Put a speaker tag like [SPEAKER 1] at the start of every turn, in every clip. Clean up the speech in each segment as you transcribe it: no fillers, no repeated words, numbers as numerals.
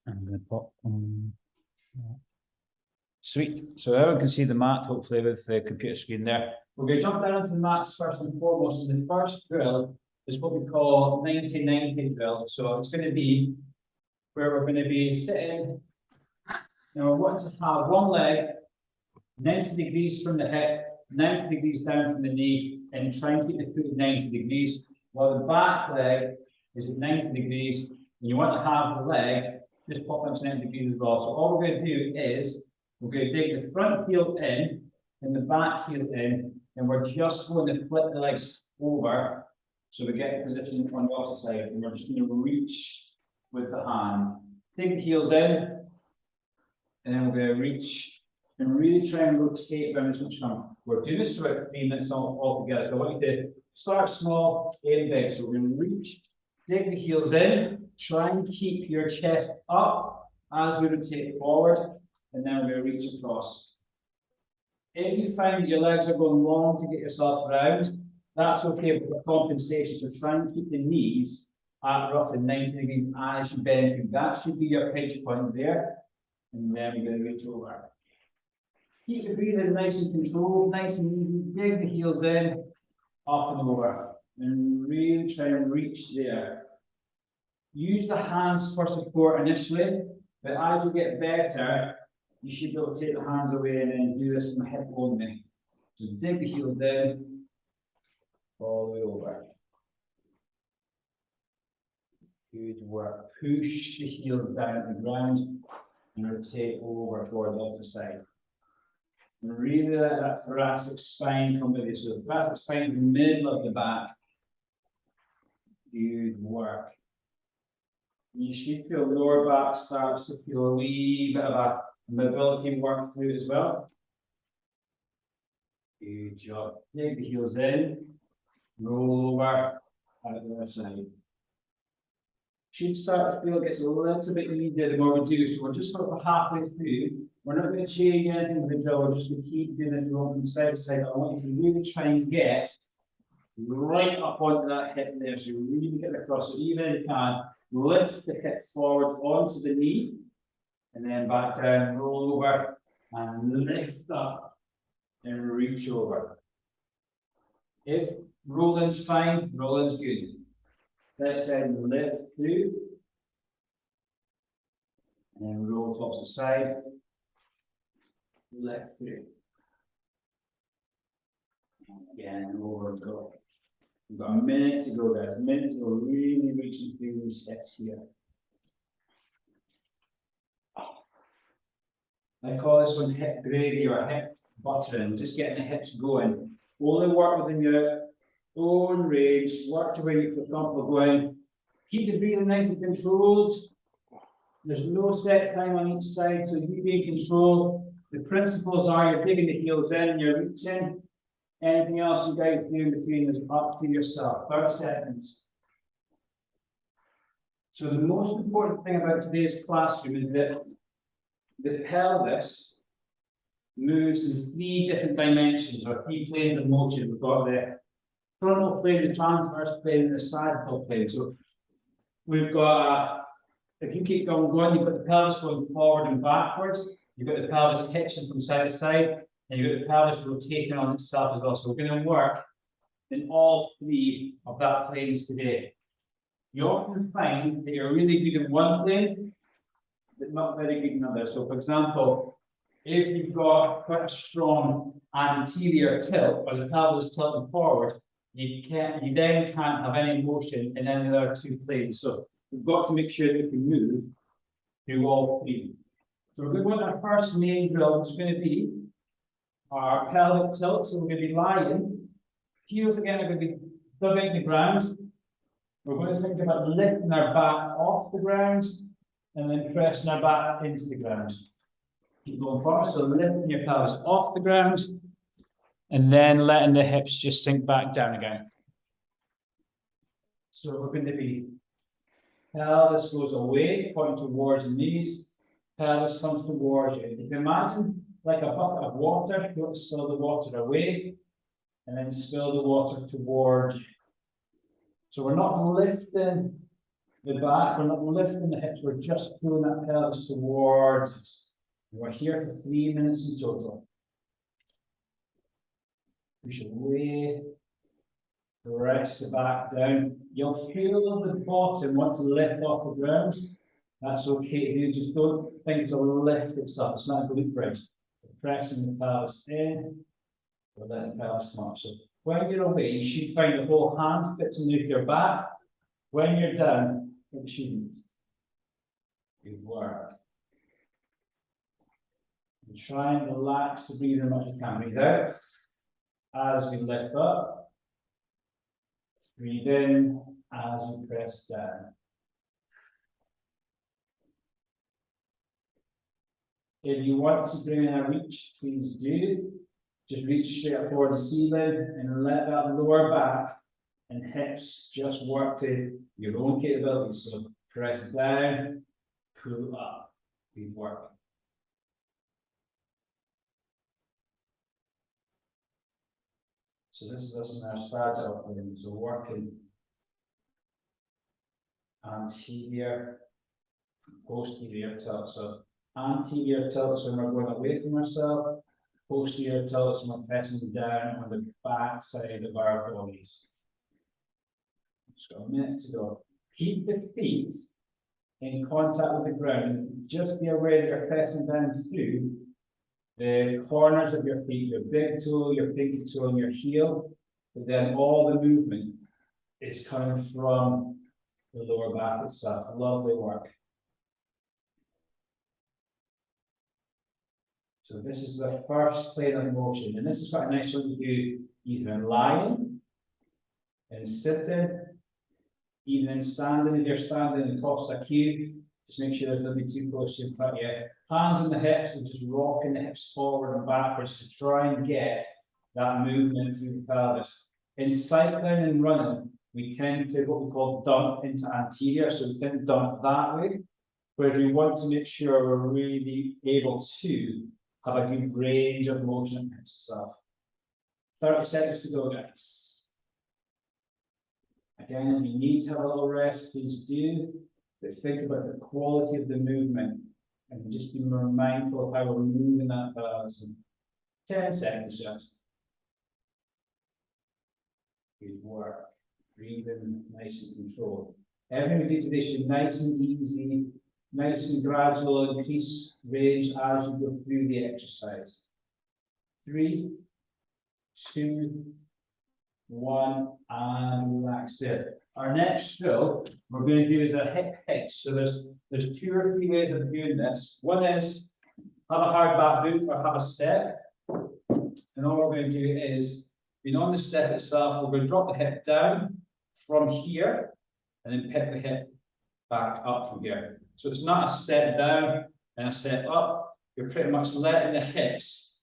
[SPEAKER 1] I'm going to pop on. Sweet. So everyone can see the mat, hopefully, with the computer screen there. We're going to jump down into the mats first and foremost. And the first drill is what we call 90-90 drill. So it's going to be where we're going to be sitting. Now, we want to have one leg 90 degrees from the hip, 90 degrees down from the knee, and try and keep the foot at 90 degrees, while the back leg is at 90 degrees, and you want to have the leg just pop into 90 degrees as well. So all we're going to do is we're going to dig the front heel in and the back heel in, and we're just going to flip the legs over so we get a position on the opposite side, and we're just going to reach with the hand. Dig the heels in, and then we're going to reach and really try and rotate around as much as possible. We're doing this for about 3 minutes all together. So I want you to start small, aim big. So we're going to reach, dig the heels in, try and keep your chest up as we rotate forward, and then we're going to reach across. If you find that your legs are going long to get yourself around, that's okay for compensation. So try and keep the knees at roughly 90 degrees as you bend through. That should be your pinch point there. And then we're going to reach over. Keep the breathing nice and controlled, nice and easy. Dig the heels in, up and over. And really try and reach there. Use the hands for support initially, but as you get better, you should be able to take the hands away and then do this from the hip only. So dig the heels in, all the way over. Good work. Push the heels down to the ground and rotate over towards the opposite side. And really let that thoracic spine come with you. So the thoracic spine in the middle of the back. Good work. You should feel lower back starts to feel a wee bit of a mobility work through as well. Good job. Dig the heels in, roll over at the other side. Should start to feel it gets a little bit easier the more we do. So we're just about halfway through. We're not going to change anything with the drill. We're just going to keep doing it going from side to side. I want you to really try and get right up onto that hip there. So you really get across. So even if you can, lift the hip forward onto the knee, and then back down, roll over, and lift up, and reach over. If rolling's fine, rolling's good. Side to side, lift through, and then roll tops to side, lift through. Again, over and go. We've got a minute to go, guys. A minute to go. Really reaching through these steps here. I call this one hip gravy or hip buttering. Just getting the hips going. Only work within your own range. Work to where you feel comfortable going. Keep the breathing nice and controlled. There's no set time on each side, so you be in control. The principles are you're digging the heels in and you're reaching. Anything else you guys do in between is up to yourself. 30 seconds. So the most important thing about today's classroom is that the pelvis moves in 3 different dimensions or 3 planes of motion. We've got the frontal plane, the transverse plane, and the sagittal plane. So we've got, if you keep going, you've got the pelvis going forward and backwards. You've got the pelvis hitching from side to side. And you've got the pelvis rotating on itself as well. So we're going to work in all 3 of that planes today. You often find that you're really good in one plane, but not very good in another. So for example, if you've got quite a strong anterior tilt, or the pelvis tilting forward, you then can't have any motion in any of the other 2 planes. So we've got to make sure that we can move through all 3. So we're going to go to our first main drill, which is going to be our pelvic tilt. So we're going to be lying. Heels again are going to be dubbing the ground. We're going to think about lifting our back off the ground and then pressing our back into the ground. Keep going forward. So lifting your pelvis off the ground and then letting the hips just sink back down again. So we're going to be pelvis goes away, pointing towards the knees. Pelvis comes towards you. You can imagine like a bucket of water. You want to spill the water away and then spill the water towards you. So we're not lifting the back, we're not lifting the hips, we're just pulling that pelvis towards us. We're here for 3 minutes in total. Push away, press the back down. You'll feel the bottom want to lift off the ground. That's okay. You just don't think it'll lift itself. It's not a glute bridge. Pressing the pelvis in, or letting the pelvis come up. So when you're away, you should find the whole hand fits underneath your back. When you're down, it shouldn't. Good work. And try and relax the breathing as much as you can. Breathe out as we lift up. Breathe in as we press down. If you want to bring in a reach, please do. Just reach straight up towards the ceiling and let that lower back and hips just work to your own capabilities. So press down, pull up. Good work. So this is us in our sagittal plane. So working anterior, posterior tilt. So anterior tilt is when we're going away from ourselves. Posterior tilt is when we're pressing down on the back side of our bodies. Just got a minute to go. Keep the feet in contact with the ground. Just be aware that you're pressing down through the corners of your feet, your big toe, your pinky toe, and your heel. But then all the movement is coming from the lower back itself. Lovely work. So this is the first plane of motion, and this is quite a nice one to do either in lying, in sitting, even in standing. If you're standing in Costa Q, just make sure there's nothing too close to your front yet. Hands on the hips and just rocking the hips forward and backwards to try and get that movement through the pelvis. In cycling and running, we tend to what we call dump into anterior, so we tend to dump that way. Whereas we want to make sure we're really able to have a good range of motion in itself. 30 seconds to go, guys. Again, if you need to have a little rest, please do. But think about the quality of the movement and just be more mindful of how we're moving that pelvis. 10 seconds just. Good work. Breathing nice and controlled. Everything we do today should be nice and easy, nice and gradual, increase range as you go through the exercise. 3, 2, 1, and relax there. Our next drill we're going to do is a hip hitch. So there's 2 or 3 ways of doing this. One is have a hard back boot or have a step. And all we're going to do is, being on the step itself, we're going to drop the hip down from here and then pick the hip back up from here. So it's not a step down and a step up. You're pretty much letting the hips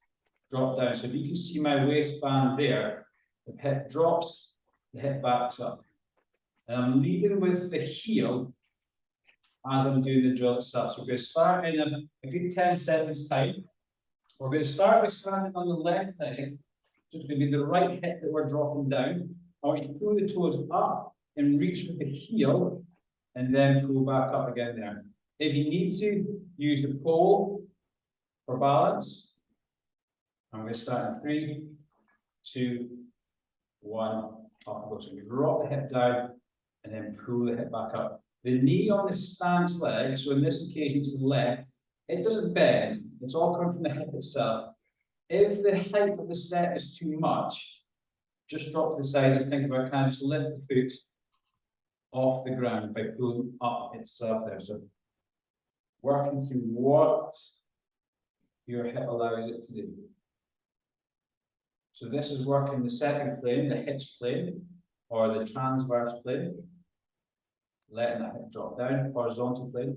[SPEAKER 1] drop down. So if you can see my waistband there, the hip drops, the hip backs up. And I'm leading with the heel as I'm doing the drill itself. So we're going to start in a good 10 seconds time. We're going to start by standing on the left leg. So it's going to be the right hip that we're dropping down. I want you to pull the toes up and reach with the heel and then pull back up again there. If you need to, use the pole for balance. I'm going to start in 3, 2, 1, up we go. So we drop the hip down and then pull the hip back up. The knee on the stance leg, so in this occasion it's the left, it doesn't bend. It's all coming from the hip itself. If the height of the step is too much, just drop to the side and think about kind of just lift the foot off the ground by pulling up itself there. So working through what your hip allows it to do. So this is working the second plane, the hips plane, or the transverse plane. Letting that hip drop down, horizontal plane.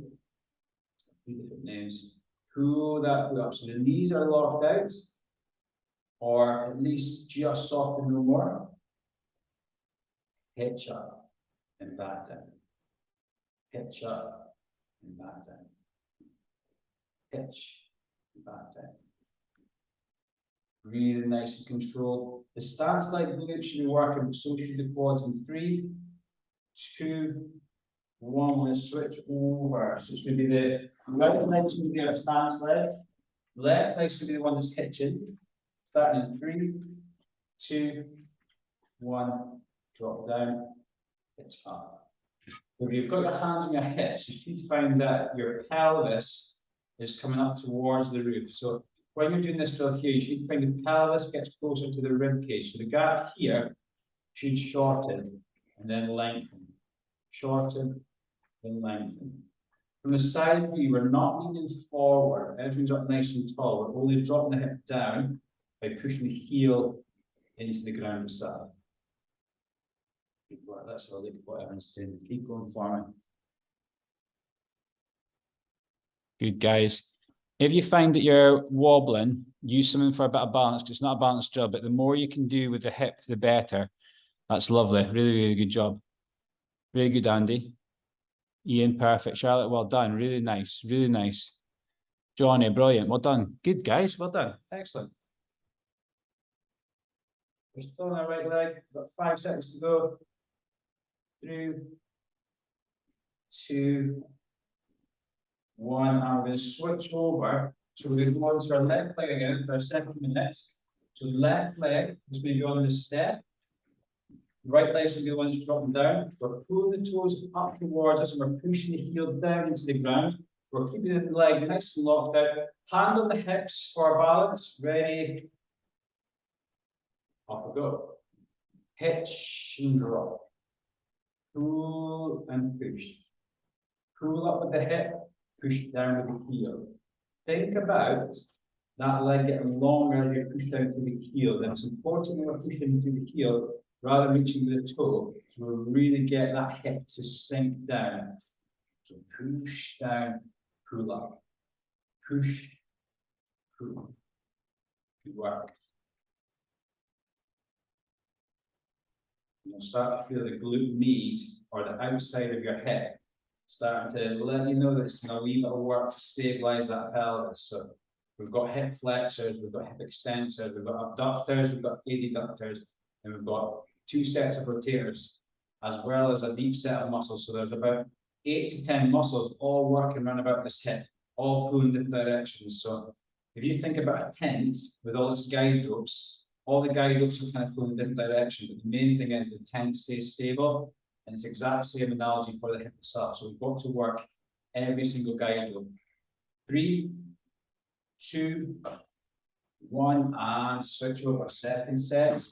[SPEAKER 1] 3 different names. Pull that foot up. So the knees are locked out, or at least just soften no more. Hitch up and back down. Hitch up and back down. Hitch and back down. Breathing nice and controlled. The stance like glute should be working, but so should the quads in 3, 2, One, we're going to switch over. So it's going to be the right leg's going to be our stance leg. Left leg's going to be the one that's hitching. Starting in 3, 2, 1. Drop down. Hitch up. If you've got your hands on your hips, you should find that your pelvis is coming up towards the roof. So when you're doing this drill here, you should find the pelvis gets closer to the rib cage. So the gap here should shorten and then lengthen. Shorten and lengthen. From the side view, we're not leaning forward. Everything's up nice and tall. We're only dropping the hip down by pushing the heel into the ground beside. Good work. That's how I look at what everyone's doing. Keep going for me. Good, guys. If you find that you're wobbling, use something for a bit of balance, because it's not a balanced job, but the more you can do with the hip, the better. That's lovely. Really, really good job. Really good, Andy. Ian, perfect. Charlotte, well done. Really nice. Really nice. Johnny, brilliant. Well done. Good, guys. Well done. Excellent. We're still on our right leg. Got 5 seconds to go. 3, 2, 1. And we're going to switch over. So we're going to go on to our left leg again for a second minute. So left leg is going to be on the step. Right leg's going to be the one that's dropping down. We're pulling the toes up towards us and we're pushing the heel down into the ground. We're keeping the leg nice and locked out. Hand on the hips for balance. Ready. Up we go. Hitch and drop. Pull and push. Pull up with the hip. Push down with the heel. Think about that leg getting longer as you push down through the heel. Then it's important when we're pushing through the heel, rather than reaching with the toe, so we'll really get that hip to sink down. So push down, pull up. Push, pull. Good work. You'll start to feel the glute med, or the outside of your hip, starting to let you know that it's doing a wee bit of work to stabilize that pelvis. So we've got hip flexors, we've got hip extensors, we've got abductors, we've got adductors, and we've got 2 sets of rotators, as well as a deep set of muscles. So there's about 8 to 10 muscles all working around about this hip, all pulling different directions. So if you think about a tent with all its guide ropes, all the guide ropes are kind of pulling in different directions, but the main thing is the tent stays stable, and it's the exact same analogy for the hip itself. So we've got to work every single guide rope. 3, 2, 1, and switch over. Second set.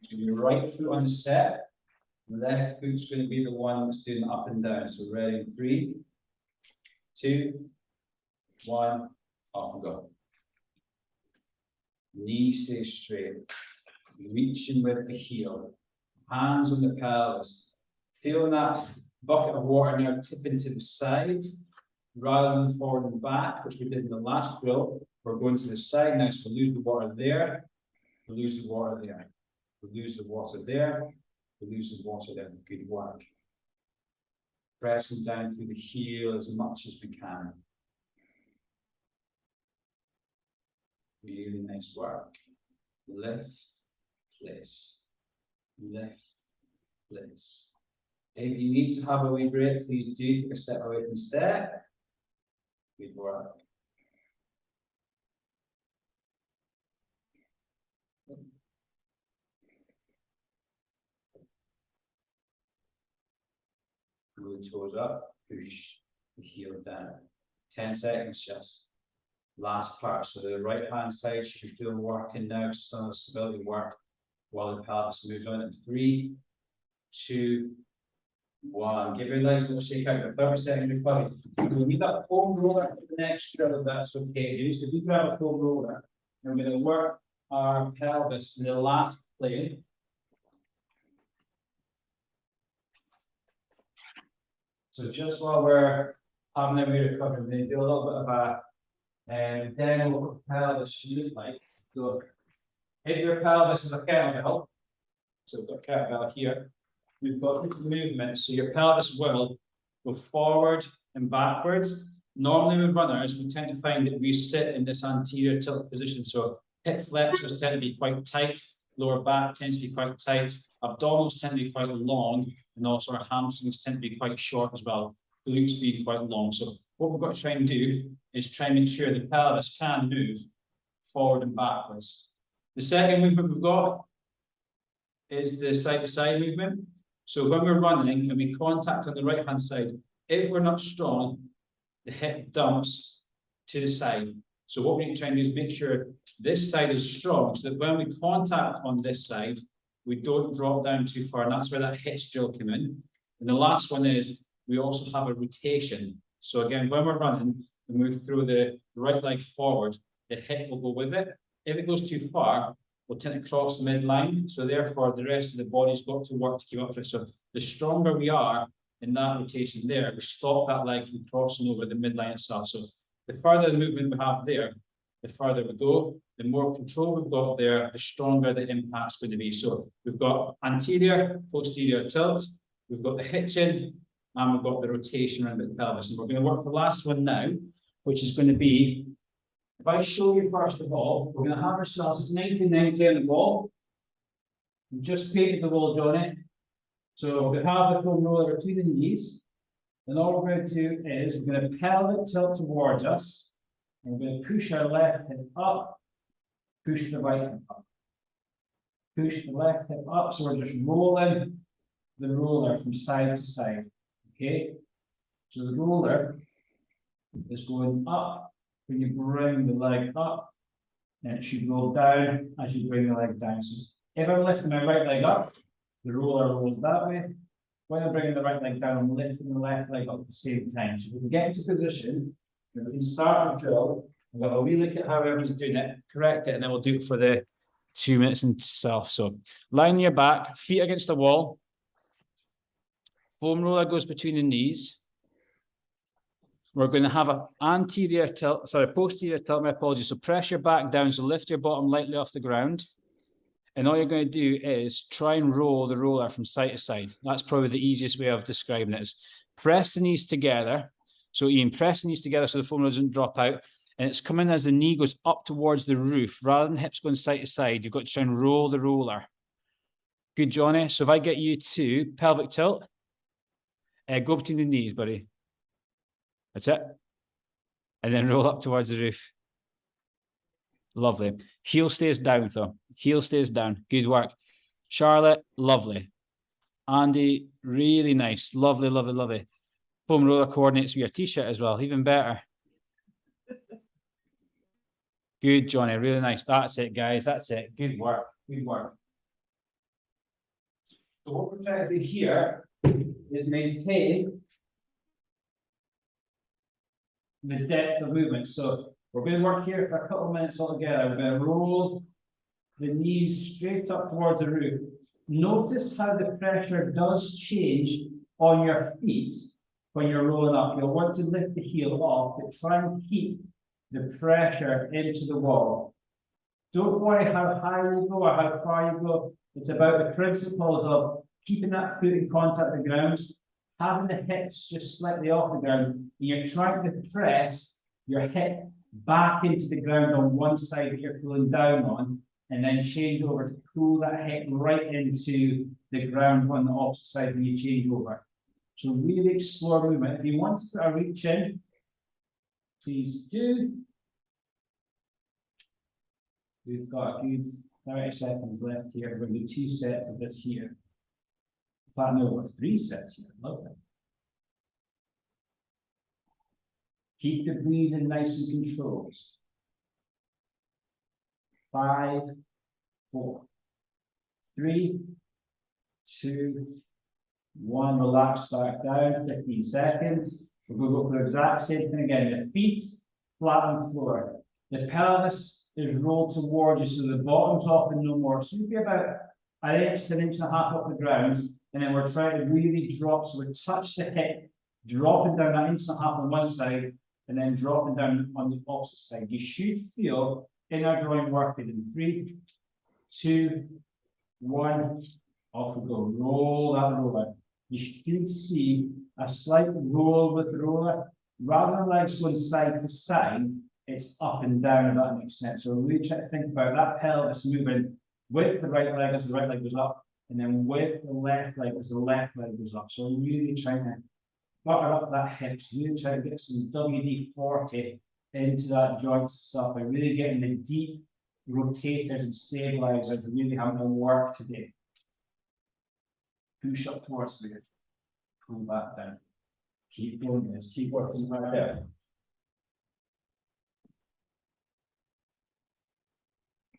[SPEAKER 1] Your right foot on the step, left foot's going to be the one that's doing up and down. So ready in 3, 2, 1, off we go. Knee stays straight. Reaching with the heel. Hands on the pelvis. Feeling that bucket of water now tipping to the side rather than forward and back, which we did in the last drill. We're going to the side now, so we lose the water there, we lose the water there. We lose the water there, we lose the water there. Good work. Pressing down through the heel as much as we can. Really nice work. Lift, place. Lift, place. If you need to have a wee break, please do take a step away from the step. Good work. Pull the toes up, push the heel down. 10 seconds just. Last part. So the right hand side should be feeling working now, just on the stability work while the pelvis moves on in 3, 2, 1. Give your legs a little shake out. 30 seconds recovery. We'll need that foam roller for the next drill if that's okay. So if you grab a foam roller, we're going to work our pelvis in the last plane. So just while we're having a recovery, we're going to do a little bit of a demo of what pelvis should look like. So if your pelvis is a kettlebell, so we've got a kettlebell here, we've got different movements. So your pelvis will go forward and backwards. Normally with runners, we tend to find that we sit in this anterior tilt position. So hip flexors tend to be quite tight, lower back tends to be quite tight, abdominals tend to be quite long, and also our hamstrings tend to be quite short as well, glutes being quite long. So what we've got to try and do is try and make sure the pelvis can move forward and backwards. The second movement we've got is the side-to-side movement. So when we're running and we contact on the right-hand side, if we're not strong, the hip dumps to the side. So what we need to try and do is make sure this side is strong, so that when we contact on this side, we don't drop down too far, and that's where that hitch drill came in. And the last one is we also have a rotation. So again, when we're running, we move through the right leg forward, the hip will go with it. If it goes too far, we'll tend to cross the midline. So therefore, the rest of the body's got to work to keep up with it. So the stronger we are in that rotation there, we stop that leg from crossing over the midline itself. So the further the movement we have there, the further we go, the more control we've got there, the stronger the impact's going to be. So we've got anterior, posterior tilt, we've got the hitching, and we've got the rotation around the pelvis. And we're going to work the last one now, which is going to be, if I show you first of all, we're going to have ourselves 90-90 on the wall. We've just painted the wall, Johnny. So we have the foam roller between the knees. And all we're going to do is we're going to pelvic tilt towards us. And we're going to push our left hip up, push the right hip up. Push the left hip up. So we're just rolling the roller from side to side. Okay? So the roller is going up when you bring the leg up, and it should roll down as you bring the leg down. So if I'm lifting my right leg up, the roller rolls that way. When I'm bringing the right leg down, I'm lifting the left leg up at the same time. So we can get into position, we can start the drill, we've got a wee look at how everyone's doing it, correct it, and then we'll do it for the 2 minutes and stuff. So lie on your back, feet against the wall. Foam roller goes between the knees. We're going to have an anterior tilt, sorry, posterior tilt, my apologies. So press your back down, so lift your bottom lightly off the ground. And all you're going to do is try and roll the roller from side to side. That's probably the easiest way of describing it. Is press the knees together. So Ian, press the knees together so the foam roller doesn't drop out. And it's coming as the knee goes up towards the roof. Rather than hips going side to side, you've got to try and roll the roller. Good, Johnny. So if I get you to pelvic tilt, go between the knees, buddy. That's it. And then roll up towards the roof. Lovely. Heel stays down, though. Heel stays down. Good work. Charlotte, lovely. Andy, really nice. Lovely, lovely, lovely. Foam roller coordinates with your t-shirt as well. Even better. Good, Johnny. Really nice. That's it, guys. That's it. Good work. Good work. So what we're trying to do here is maintain the depth of movement. So we're going to work here for a couple of minutes altogether. We're going to roll the knees straight up towards the roof. Notice how the pressure does change on your feet when you're rolling up. You'll want to lift the heel off, but try and keep the pressure into the wall. Don't worry how high you go or how far you go. It's about the principles of keeping that foot in contact with the ground, having the hips just slightly off the ground, and you're trying to press your hip back into the ground on one side that you're pulling down on, and then change over to pull that hip right into the ground on the opposite side when you change over. So really explore movement. If you want to put a reach in, please do. We've got a good 30 seconds left here. We're going to do 2 sets of this here. In fact, no, we've got 3 sets here. Love it. Keep the breathing nice and controlled. 5, 4, 3, 2, 1. Relax back down. 15 seconds. We're going to go for the exact same thing again. The feet flat on the floor. The pelvis is rolled towards you, so the bottom's off and no more. So you'll be about an inch to an inch and a half off the ground, and then we're trying to really drop. So we touch the hip, dropping down an inch and a half on one side, and then dropping down on the opposite side. You should feel inner groin working in 3, 2, 1. Off we go. Roll that roller. You should see a slight roll with the roller. Rather than legs going side to side, it's up and down, if that makes sense. So really try to think about that pelvis moving with the right leg as the right leg goes up, And then with the left leg, as the left leg goes up. So really trying to butter up that hips, really trying to get some WD-40 into that joint itself by really getting the deep rotators and stabilizers really having to work today. Push up towards the earth, pull back down. Keep doing this, keep working right there.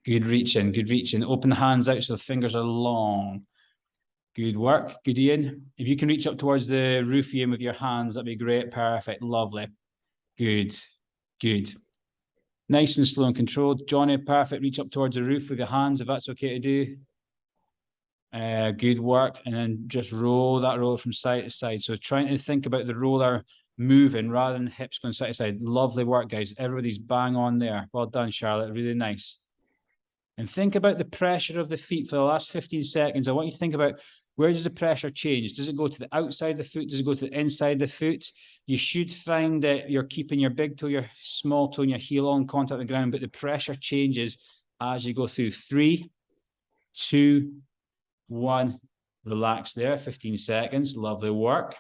[SPEAKER 1] Good reaching, good reaching. Open the hands out so the fingers are long. Good work, good Ian. If you can reach up towards the roof, Ian, with your hands, that'd be great, perfect, lovely. Good, good. Nice and slow and controlled. Johnny, perfect. Reach up towards the roof with your hands, if that's okay to do. Good work. And then just roll that roller from side to side. So trying to think about the roller moving rather than the hips going side to side. Lovely work, guys. Everybody's bang on there. Well done, Charlotte. Really nice. And think about the pressure of the feet for the last 15 seconds. I want you to think about, where does the pressure change? Does it go to the outside of the foot? Does it go to the inside of the foot? You should find that you're keeping your big toe, your small toe, and your heel on contact with the ground, but the pressure changes as you go through. 3, 2, 1. Relax there, 15 seconds. Lovely work.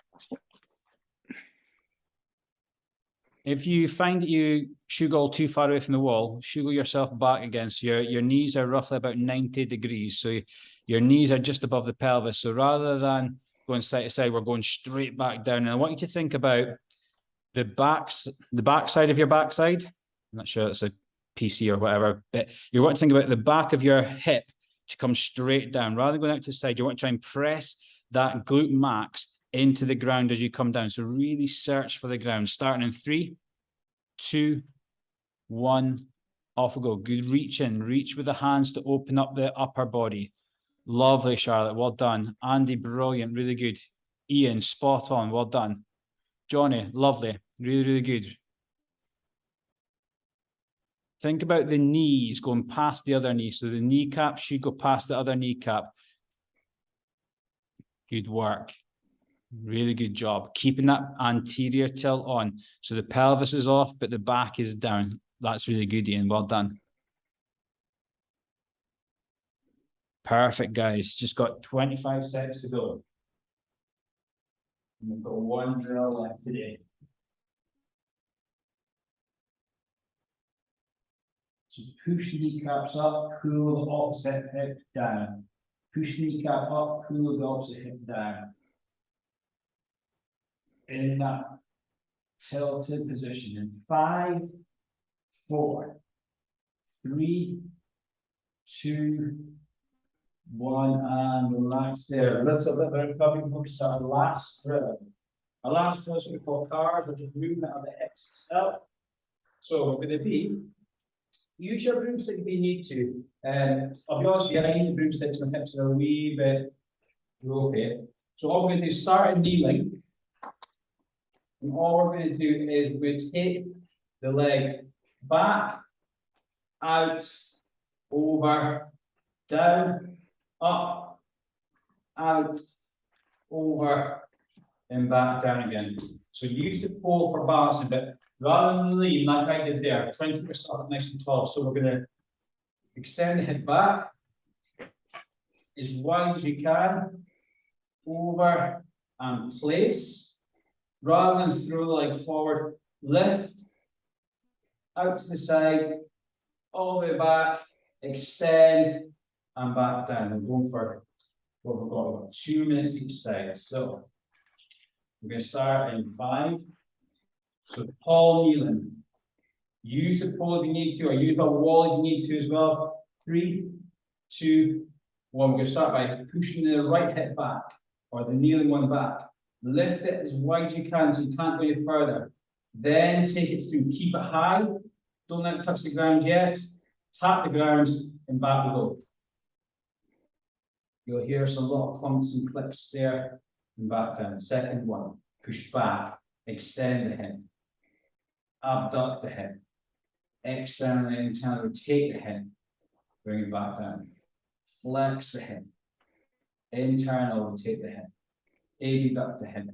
[SPEAKER 1] If you find that you shugle too far away from the wall, shugle yourself back again. So your knees are roughly about 90 degrees. So your knees are just above the pelvis. So rather than going side to side, we're going straight back down. And I want you to think about the backside of your backside. I'm not sure it's a PC or whatever, but you want to think about the back of your hip to come straight down. Rather than going out to the side, you want to try and press that glute max into the ground as you come down. So really search for the ground. Starting in 3, 2, 1. Off we go. Good reach in. Reach with the hands to open up the upper body. Lovely, Charlotte. Well done. Andy, brilliant. Really good. Ian, spot on. Well done. Johnny, lovely. Really, really good. Think about the knees going past the other knee. So the kneecap should go past the other kneecap. Good work. Really good job. Keeping that anterior tilt on. So the pelvis is off, but the back is down. That's really good, Ian. Well done. Perfect, guys. Just got 25 seconds to go. We've got one drill left today. So push the kneecaps up, pull the opposite hip down. Push the kneecap up, pull the opposite hip down. In that tilted position in 5, 4, 3, 2, 1, and relax there. A little bit of a recovery before we start our last drill. Our last drill is what we call cars, which is movement of the hips itself. So we're going to be, use your broomstick if you need to. I'll be honest with you, I need broomsticks, my hips are a wee bit ropey. So all we're going to do is start in kneeling. And all we're going to do is we're going to take the leg back, out, over, down, up, out, over, and back down again. So use the pole for balancing, but rather than lean like I did there, try and keep yourself nice and tall. So we're going to extend the hip back as wide as you can, over and place. Rather than throw the leg forward, lift, out to the side, all the way back, extend, and back down. We're going for what we've got about 2 minutes each side. So we're going to start in 5. So tall kneeling. Use the pole if you need to, or use the wall if you need to as well. 3, 2, 1. We're going to start by pushing the right hip back, or the kneeling one back. Lift it as wide as you can so you can't go any further. Then take it through. Keep it high. Don't let it touch the ground yet. Tap the ground and back we go. You'll hear some little clumps and clicks there and back down. Second one. Push back. Extend the hip. Abduct the hip. Externally and internally rotate the hip. Bring it back down. Flex the hip. Internal rotate the hip. Abduct the hip,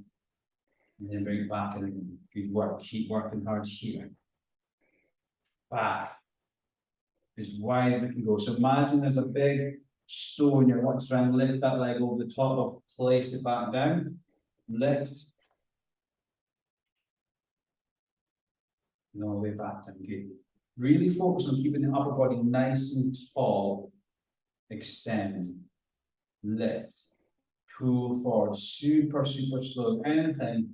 [SPEAKER 1] and then bring it back in. Good work. Keep working hard here. Back as wide as we can go. So imagine there's a big stone. You want to try and lift that leg over the top of, place it back down, lift. And all the way back down. Good. Really focus on keeping the upper body nice and tall. Extend, lift, pull forward, super, super slow. Anything,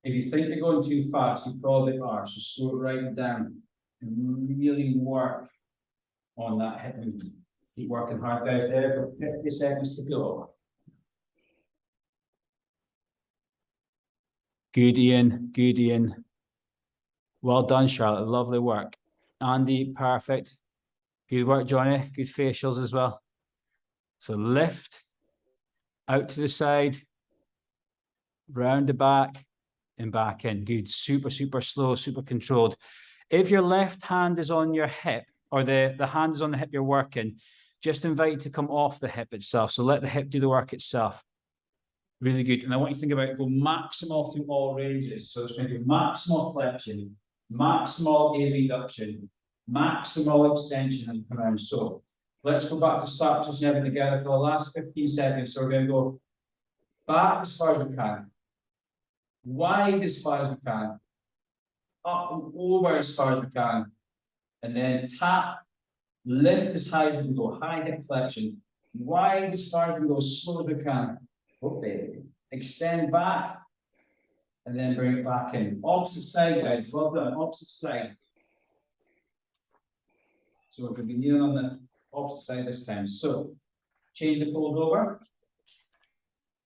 [SPEAKER 1] if you think you're going too fast, you probably are. So slow it right down and really work on that hip movement. Keep working hard, guys. There for 50 seconds to go. Good, Ian. Good, Ian. Well done, Charlotte. Lovely work. Andy, perfect. Good work, Johnny. Good facials as well. So lift, out to the side, round the back, and back in. Good. Super, super slow, super controlled. If your left hand is on your hip, or the hand is on the hip you're working, just invite it to come off the hip itself. So let the hip do the work itself. Really good. And I want you to think about it, go maximal through all ranges. So it's going to be maximal flexion, maximal abduction, maximal extension and come around. So let's go back to start just everything together for the last 15 seconds. So we're going to go back as far as we can, wide as far as we can, up and over as far as we can, and then tap, lift as high as we can go, high hip flexion, wide as far as we can go, as slow as we can. Okay, extend back, and then bring it back in. Opposite side, guys. Well done. Opposite side. So we're going to be kneeling on the opposite side this time. So change the fold over.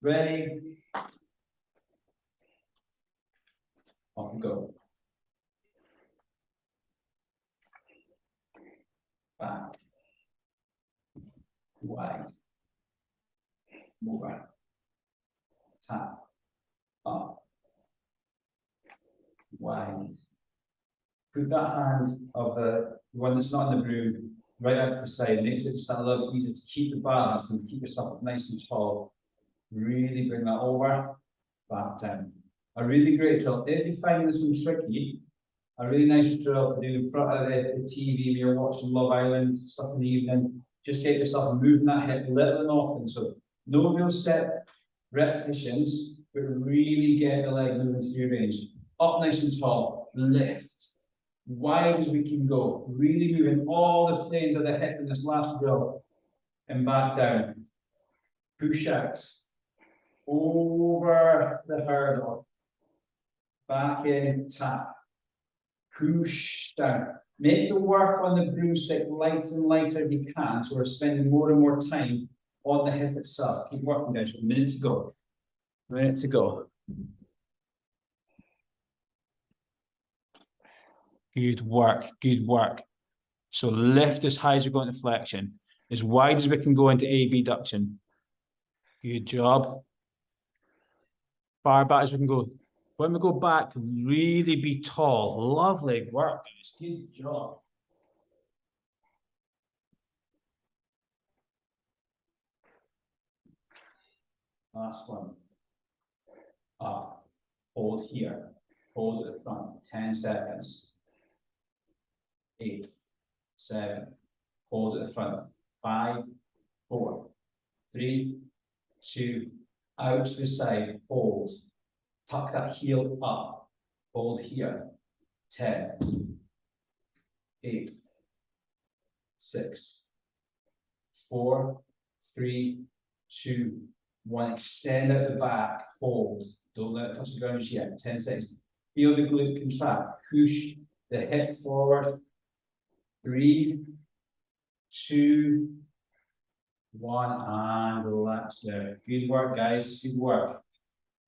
[SPEAKER 1] Ready. Off we go. Back. Wide. Over. Tap. Up. Wide. Put that hand of the one that's not in the broom right out to the side. Makes it just a little bit easier to keep the balance and keep yourself nice and tall. Really bring that over, back down. A really great drill. If you find this one tricky, a really nice drill to do in front of the TV when you're watching Love Island, stuff in the evening. Just get yourself moving that hip little and often. So no real set repetitions, but really get the leg moving through range. Up nice and tall, lift. Wide as we can go. Really moving all the planes of the hip in this last drill. And back down. Push out. Over the hurdle. Back in, tap. Push down. Make the work on the broomstick light and lighter if you can. So we're spending more and more time on the hip itself. Keep working, guys. A minute to go. A minute to go. Good work. Good work. So lift as high as we go into flexion. As wide as we can go into abduction. Good job. Far back as we can go. When we go back, really be tall. Lovely work, guys. Good job. Last one. Up. Hold here. Hold at the front. 10 seconds. 8, 7. Hold at the front. 5, 4, 3, 2. Out to the side. Hold. Tuck that heel up. Hold here. 10, 8, 6, 4, 3, 2, 1. Extend out the back. Hold. Don't let it touch the ground just yet. 10 seconds. Feel the glute contract. Push the hip forward. 3, 2, 1, and relax there. Good work, guys. Good work.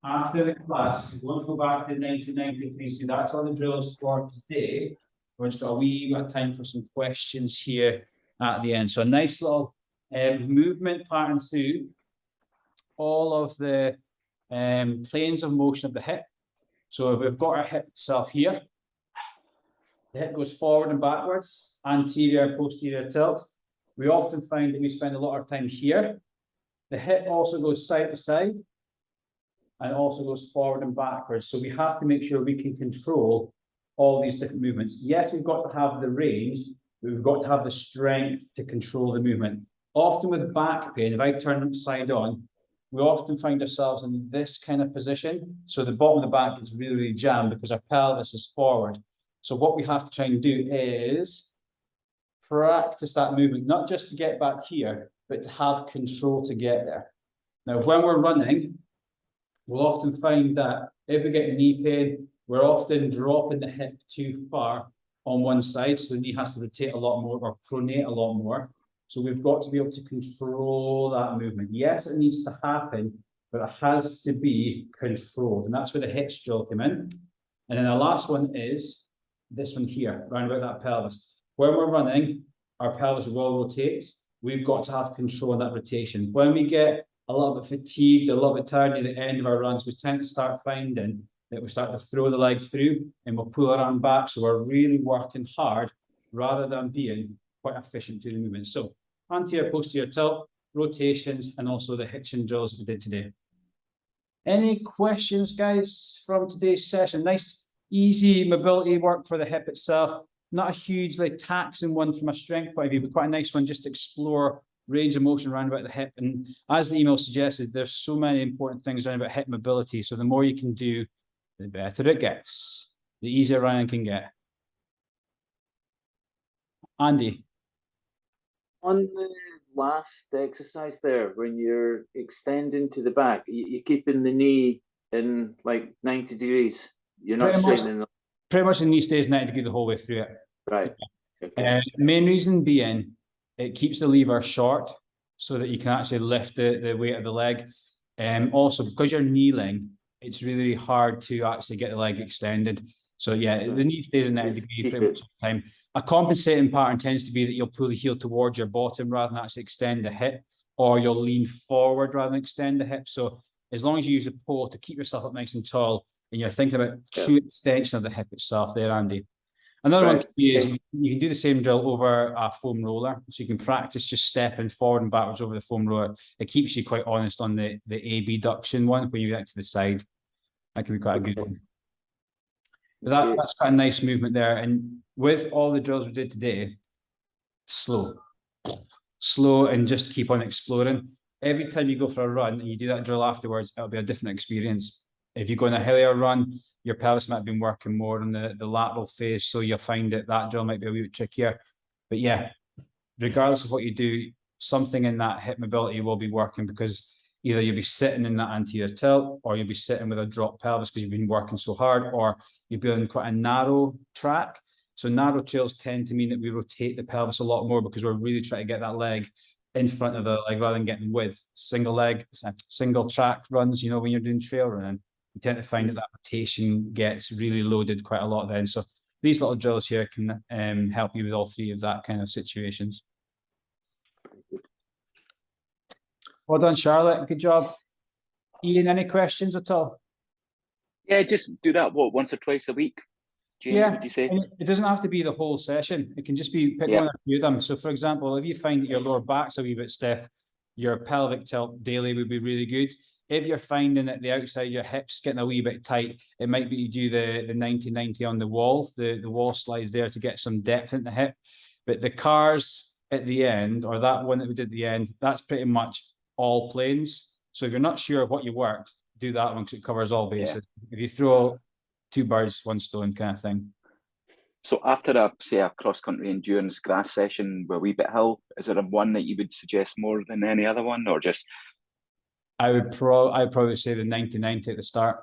[SPEAKER 1] After the class, we're going to go back to the 1993. So that's all the drills for today. We're just got a wee bit of time for some questions here at the end. So a nice little movement pattern through all of the planes of motion of the hip. So we've got our hip itself here. The hip goes forward and backwards, anterior and posterior tilt. We often find that we spend a lot of time here. The hip also goes side to side and also goes forward and backwards. So we have to make sure we can control all these different movements. Yes, we've got to have the range, but we've got to have the strength to control the movement. Often with back pain, if I turn side on, we often find ourselves in this kind of position. So the bottom of the back is really, really jammed because our pelvis is forward. So what we have to try and do is practice that movement, not just to get back here, but to have control to get there. Now, when we're running, we'll often find that if we get knee pain, we're often dropping the hip too far on one side, so the knee has to rotate a lot more or pronate a lot more. So we've got to be able to control that movement. Yes, it needs to happen, but it has to be controlled. And that's where the hitch drill come in. And then the last one is this one here, round about that pelvis. When we're running, our pelvis will rotate. We've got to have control of that rotation. When we get a little bit fatigued, a little bit tired near the end of our runs, we tend to start finding that we start to throw the leg through and we'll pull our arm back. So we're really working hard rather than being quite efficient through the movement. So anterior, posterior tilt, rotations, and also the hitching drills we did today. Any questions, guys, from today's session? Nice, easy mobility work for the hip itself. Not a hugely taxing one from a strength point of view, but quite a nice one just to explore range of motion around about the hip. And as the email suggested, there's so many important things around about hip mobility. So the more you can do, the better it gets, the easier running can get. Andy.
[SPEAKER 2] On the last exercise there, when you're extending to the back, you're keeping the knee in like 90 degrees. You're not straightening the...
[SPEAKER 1] Pretty much the knee stays 90 degrees the whole way through it.
[SPEAKER 2] Right. Okay.
[SPEAKER 1] Main reason being, it keeps the lever short so that you can actually lift the weight of the leg. Also, because you're kneeling, it's really hard to actually get the leg extended. So yeah, the knee stays in 90 degrees pretty much all the time. A compensating pattern tends to be that you'll pull the heel towards your bottom rather than actually extend the hip, or you'll lean forward rather than extend the hip. So as long as you use the pole to keep yourself up nice and tall, and you're thinking about true extension of the hip itself there, Andy. Another one is you can do the same drill over a foam roller. So you can practice just stepping forward and backwards over the foam roller. It keeps you quite honest on the abduction one when you get to the side. That can be quite a good one. But that's quite a nice movement there. And with all the drills we did today, slow and just keep on exploring. Every time you go for a run and you do that drill afterwards, it'll be a different experience. If you go on a hillier run, your pelvis might have been working more on the lateral phase, so you'll find that drill might be a wee bit trickier. But yeah, regardless of what you do, something in that hip mobility will be working, because either you'll be sitting in that anterior tilt, or you'll be sitting with a drop pelvis because you've been working so hard, or you'll be on quite a narrow track. So narrow trails tend to mean that we rotate the pelvis a lot more because we're really trying to get that leg in front of the leg rather than getting with single track runs. You know, when you're doing trail running, you tend to find that rotation gets really loaded quite a lot then. So these little drills here can help you with all three of that kind of situations. Well done, Charlotte. Good job. Ian, any questions at all?
[SPEAKER 3] Yeah, just do that, once or twice a week, James, would you say?
[SPEAKER 1] It doesn't have to be the whole session. It can just be pick one or two of them. So for example, if you find that your lower back's a wee bit stiff, your pelvic tilt daily would be really good. If you're finding that the outside of your hips getting a wee bit tight, it might be you do the 90-90 on the wall. The wall slides there to get some depth in the hip. But the cars at the end, or that one that we did at the end, that's pretty much all planes. So if you're not sure what you worked, do that one because it covers all bases. If you throw two birds, one stone kind of thing.
[SPEAKER 3] So after say a cross-country endurance grass session with a wee bit hill, is there one that you would suggest more than any other one, or just? I'd
[SPEAKER 1] probably say the 90-90 at the start.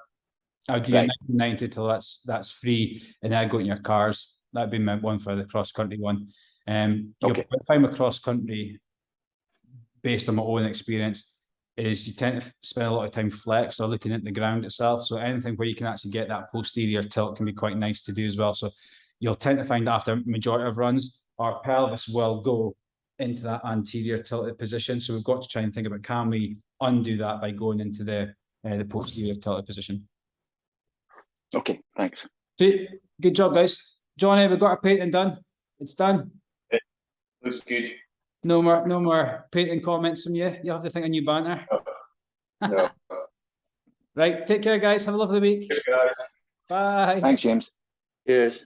[SPEAKER 1] I would do a 90-90 till that's free, and then I'd go in your cars. That'd be my one for the cross-country one. You'll find with cross-country, based on my own experience, is you tend to spend a lot of time flex or looking at the ground itself. So anything where you can actually get that posterior tilt can be quite nice to do as well. So you'll tend to find after majority of runs, our pelvis will go into that anterior tilted position. So we've got to try and think about, can we undo that by going into the posterior tilted position?
[SPEAKER 3] Okay, thanks.
[SPEAKER 1] Good job, guys. Johnny, we've got our painting done. It's done.
[SPEAKER 4] It looks good.
[SPEAKER 1] No more painting comments from you. You'll have to think of new banter.
[SPEAKER 4] No.
[SPEAKER 1] Right, take care, guys. Have a lovely week.
[SPEAKER 4] Cheers, guys.
[SPEAKER 1] Bye.
[SPEAKER 3] Thanks, James.
[SPEAKER 2] Cheers.